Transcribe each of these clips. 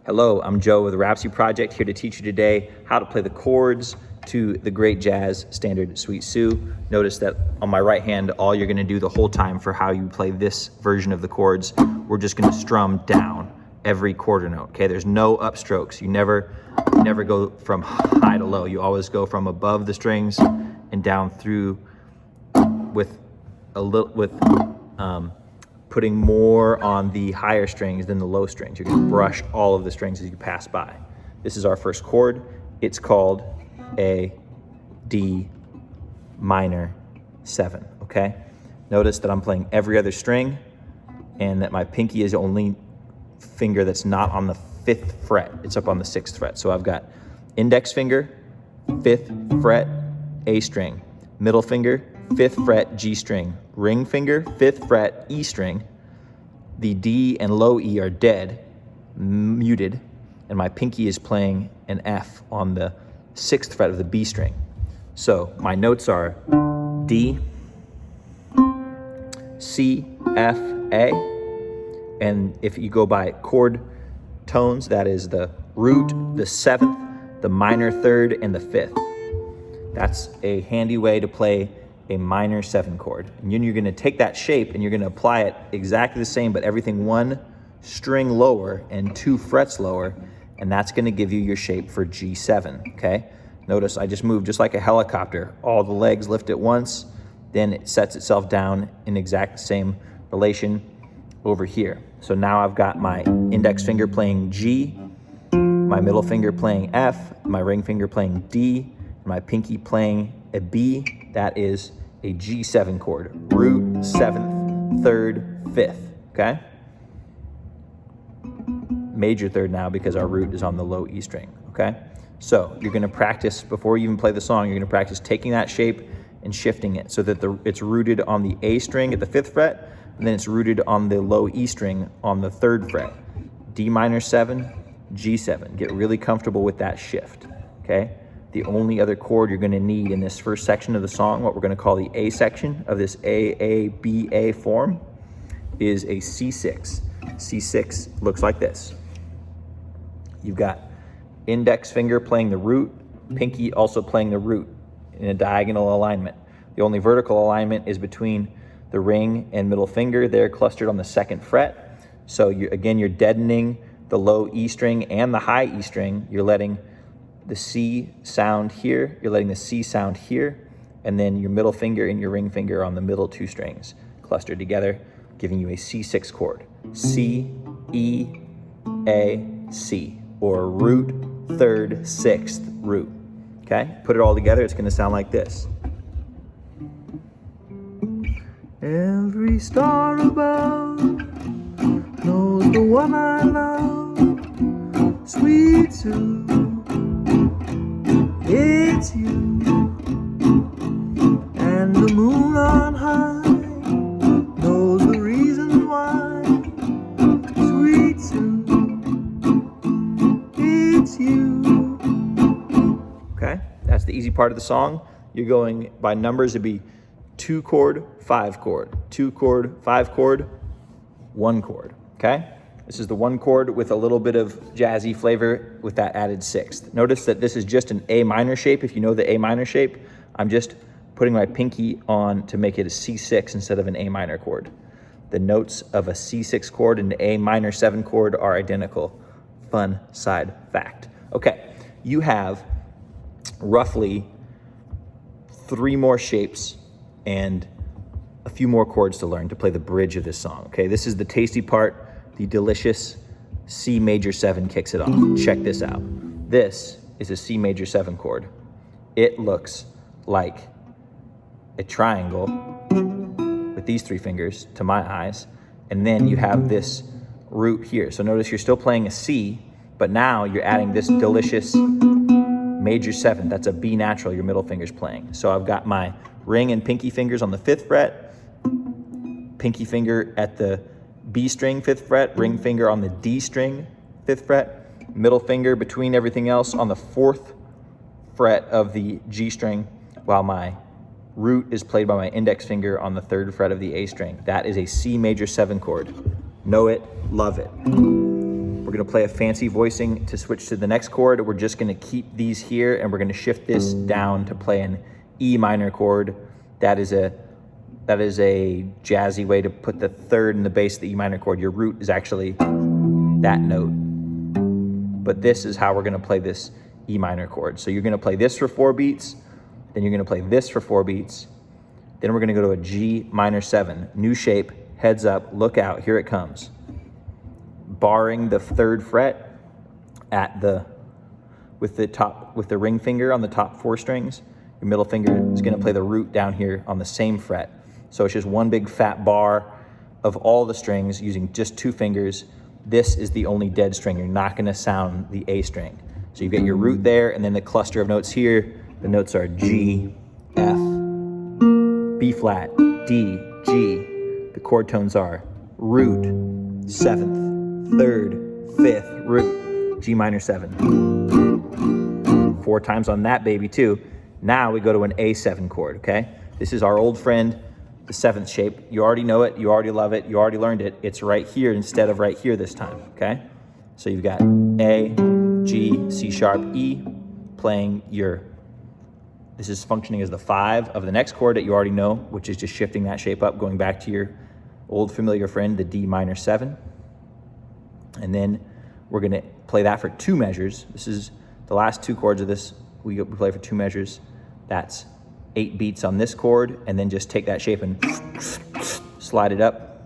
Hello, I'm Joe with the Rhapsody Project, here to teach you today how to play the chords to the great jazz standard Sweet Sue. Notice that on my right hand, all you're going to do the whole time for how you play this version of the chords, we're just going to strum down every quarter note, okay? There's no upstrokes. You never go from high to low. You always go from above the strings and down through with putting more on the higher strings than the low strings. You're going to brush all of the strings as you pass by. This is our first chord. It's called a D minor 7, okay? Notice that I'm playing every other string and that my pinky is the only finger that's not on the 5th fret. It's up on the 6th fret. So I've got index finger, 5th fret, A string, middle finger, 5th fret, G string, ring finger, 5th fret, E string. The D and low E are dead, muted, and my pinky is playing an F on the 6th fret of the B string. So my notes are D, C, F, A, and if you go by chord tones, that is the root, the 7th, the minor 3rd, and the 5th. That's a handy way to play a minor 7 chord. And then you're going to take that shape and you're going to apply it exactly the same, but everything 1 string lower and 2 frets lower, and that's going to give you your shape for G7, okay? Notice I just moved just like a helicopter. All the legs lift at once, then it sets itself down in exact same relation over here. So now I've got my index finger playing G, my middle finger playing F, my ring finger playing D, and my pinky playing a B. That is a G7 chord. Root, 7th, 3rd, 5th, okay? Major 3rd now because our root is on the low E string, okay? So you're gonna practice, before you even play the song, you're gonna practice taking that shape and shifting it so that it's rooted on the A string at the 5th fret, and then it's rooted on the low E string on the 3rd fret. D minor 7, G7. Get really comfortable with that shift, okay? The only other chord you're gonna need in this first section of the song, what we're gonna call the A section of this A-A-B-A form, is a C6. C6 looks like this. You've got index finger playing the root, pinky also playing the root in a diagonal alignment. The only vertical alignment is between the ring and middle finger. They're clustered on the 2nd fret. So you're deadening the low E string and the high E string. You're letting the C sound here, you're letting the C sound here, and then your middle finger and your ring finger on the middle 2 strings clustered together, giving you a C6 chord. C, E, A, C, or root, 3rd, 6th, root. Okay? Put it all together, it's gonna sound like this. Every star above knows the one I love, Sweet Sue. It's you, and the moon on high knows the reason why. Sweet Sue, it's you. Okay, that's the easy part of the song. You're going by numbers. It'd be 2 chord, 5 chord, 2 chord, 5 chord, 1 chord, okay? This is the 1 chord with a little bit of jazzy flavor with that added 6th. Notice that this is just an A minor shape. If you know the A minor shape, I'm just putting my pinky on to make it a C6 instead of an A minor chord. The notes of a C6 chord and the A minor 7 chord are identical. Fun side fact. Okay, you have roughly 3 more shapes and a few more chords to learn to play the bridge of this song, okay? This is the tasty part. The delicious C major 7 kicks it off. Check this out. This is a C major 7 chord. It looks like a triangle with these 3 fingers to my eyes, and then you have this root here. So notice you're still playing a C, but now you're adding this delicious major 7. That's a B natural your middle finger's playing. So I've got my ring and pinky fingers on the 5th fret, pinky finger at the B string 5th fret, ring finger on the D string 5th fret, middle finger between everything else on the 4th fret of the G string, while my root is played by my index finger on the 3rd fret of the A string. That is a C major 7 chord. Know it, love it. We're we're gonna play a fancy voicing to switch to the next chord. We're just gonna keep these here and we're gonna shift this down to play an E minor chord. That is a jazzy way to put the third and the bass of the E minor chord. Your root is actually that note. But this is how we're gonna play this E minor chord. So you're gonna play this for 4 beats, then you're gonna play this for 4 beats, then we're gonna go to a G minor 7, new shape, heads up, look out, here it comes. Barring the 3rd fret with the ring finger on the top 4 strings, your middle finger is gonna play the root down here on the same fret. So it's just one big fat bar of all the strings using just 2 fingers. This is the only dead string. You're not gonna sound the A string. So you get your root there, and then the cluster of notes here. The notes are G, F, B flat, D, G. The chord tones are root, 7th, 3rd, 5th, root, G minor 7. 4 times on that baby too. Now we go to an A7 chord, okay? This is our old friend, the 7th shape. You already know it, you already love it, you already learned it. It's right here instead of right here this time, okay? So you've got A, G, C sharp, E, playing this is functioning as the 5 of the next chord that you already know, which is just shifting that shape up, going back to your old familiar friend, the D minor 7. And then we're gonna play that for 2 measures. This is the last 2 chords of this. We play for 2 measures. That's 8 beats on this chord, and then just take that shape and slide it up.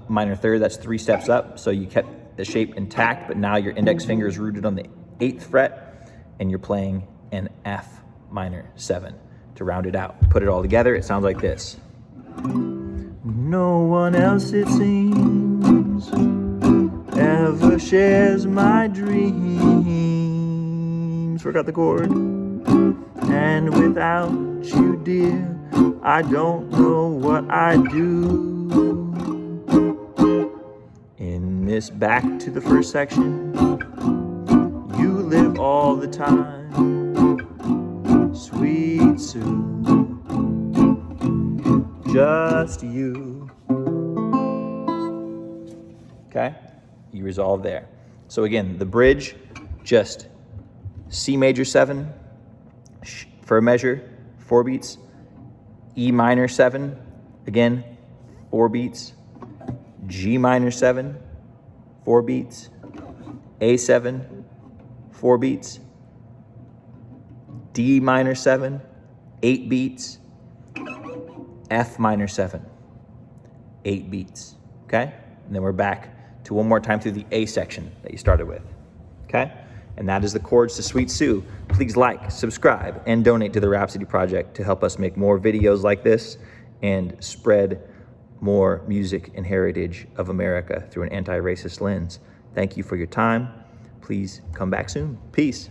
Minor 3rd, that's 3 steps up. So you kept the shape intact, but now your index finger is rooted on the 8th fret, and you're playing an F minor 7 to round it out. Put it all together, it sounds like this. No one else, it seems, ever shares my dreams. Forgot the chord. And without you, dear, I don't know what I'd do. In this back to the first section, you live all the time. Sweet Sue, just you. Okay, you resolve there. So again, the bridge, just C major 7 for a measure, 4 beats. E minor 7, again, 4 beats. G minor 7, 4 beats. A7, 4 beats. D minor 7, 8 beats. F minor 7, 8 beats, okay? And then we're back to one more time through the A section that you started with, okay? And that is the chords to Sweet Sue. Please like, subscribe, and donate to the Rhapsody Project to help us make more videos like this and spread more music and heritage of America through an anti-racist lens. Thank you for your time. Please come back soon. Peace.